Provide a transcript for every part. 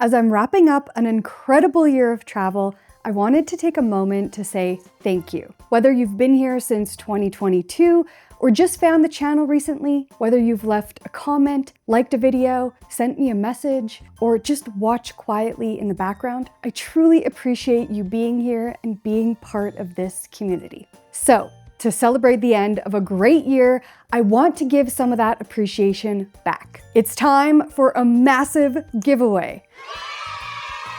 As I'm wrapping up an incredible year of travel, I wanted to take a moment to say thank you. Whether you've been here since 2022 or just found the channel recently, whether you've left a comment, liked a video, sent me a message, or just watched quietly in the background, I truly appreciate you being here and being part of this community. So, to celebrate the end of a great year, I want to give some of that appreciation back. It's time for a massive giveaway.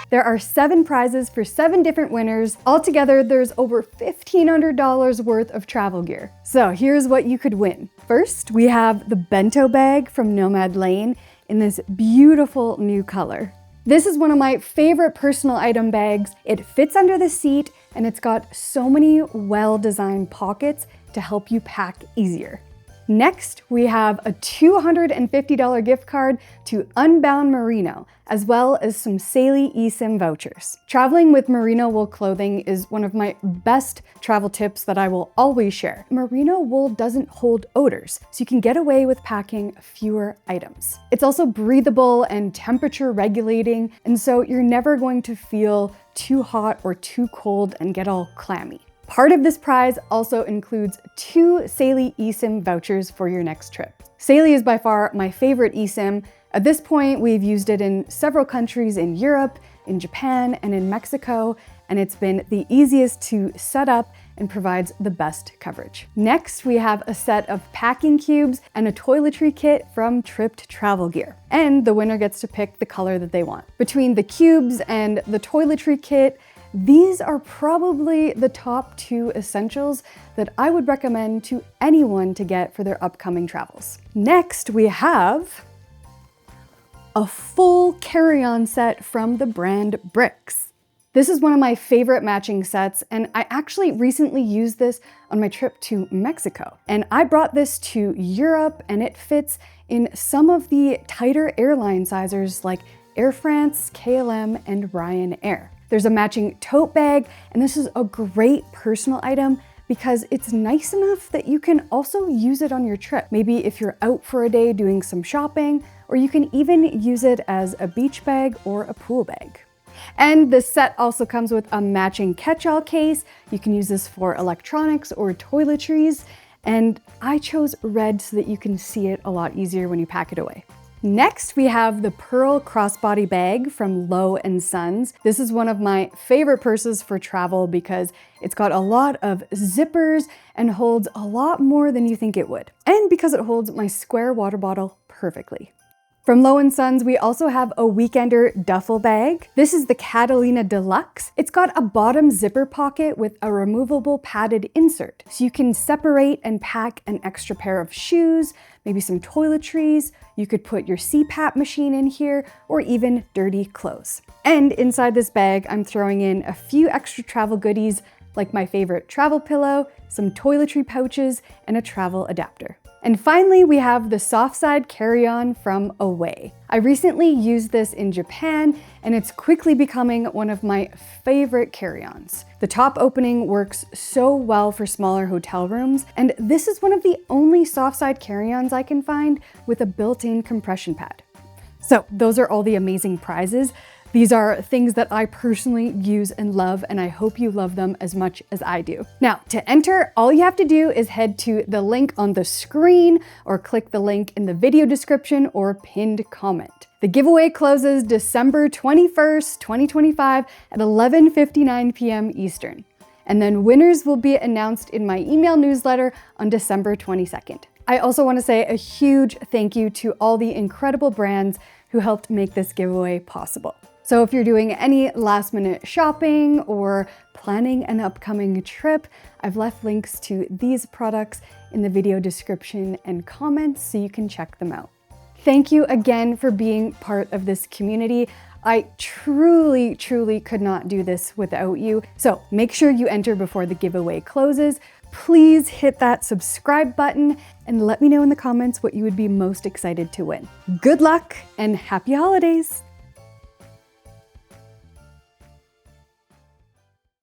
There are 7 prizes for 7 different winners. Altogether, there's over $1,500 worth of travel gear. So here's what you could win. First, we have the bento bag from Nomad Lane in this beautiful new color. This is one of my favorite personal item bags. It fits under the seat and it's got so many well-designed pockets to help you pack easier. Next, we have a $250 gift card to Unbound Merino, as well as some Saley eSIM vouchers. Traveling with merino wool clothing is one of my best travel tips that I will always share. Merino wool doesn't hold odors, so you can get away with packing fewer items. It's also breathable and temperature regulating, and so you're never going to feel too hot or too cold and get all clammy. Part of this prize also includes 2 Saley eSIM vouchers for your next trip. Saley is by far my favorite eSIM. At this point, we've used it in several countries in Europe, in Japan, and in Mexico, and it's been the easiest to set up and provides the best coverage. Next, we have a set of packing cubes and a toiletry kit from Tripped Travel Gear. And the winner gets to pick the color that they want. Between the cubes and the toiletry kit, these are probably the top 2 essentials that I would recommend to anyone to get for their upcoming travels. Next, we have a full carry-on set from the brand Bricks. This is one of my favorite matching sets, and I actually recently used this on my trip to Mexico. And I brought this to Europe, and it fits in some of the tighter airline sizes like Air France, KLM, and Ryanair. There's a matching tote bag, and this is a great personal item because it's nice enough that you can also use it on your trip. Maybe if you're out for a day doing some shopping, or you can even use it as a beach bag or a pool bag. And this set also comes with a matching catch-all case. You can use this for electronics or toiletries, and I chose red so that you can see it a lot easier when you pack it away. Next, we have the Pearl Crossbody Bag from U.S. Sons. This is one of my favorite purses for travel because it's got a lot of zippers and holds a lot more than you think it would. And because it holds my square water bottle perfectly. From U.S. Sons, we also have a Weekender duffel bag. This is the Catalina Deluxe. It's got a bottom zipper pocket with a removable padded insert, so you can separate and pack an extra pair of shoes, maybe some toiletries. You could put your CPAP machine in here, or even dirty clothes. And inside this bag, I'm throwing in a few extra travel goodies, like my favorite travel pillow, some toiletry pouches, and a travel adapter. And finally, we have the soft side carry-on from Away. I recently used this in Japan, and it's quickly becoming one of my favorite carry-ons. The top opening works so well for smaller hotel rooms, and this is one of the only soft side carry-ons I can find with a built-in compression pad. So those are all the amazing prizes. These are things that I personally use and love, and I hope you love them as much as I do. Now, to enter, all you have to do is head to the link on the screen or click the link in the video description or pinned comment. The giveaway closes December 21st, 2025 at 11:59 p.m. Eastern. And then winners will be announced in my email newsletter on December 22nd. I also want to say a huge thank you to all the incredible brands who helped make this giveaway possible. So if you're doing any last minute shopping or planning an upcoming trip, I've left links to these products in the video description and comments so you can check them out. Thank you again for being part of this community. I truly could not do this without you. So make sure you enter before the giveaway closes. Please hit that subscribe button and let me know in the comments what you would be most excited to win. Good luck and happy holidays!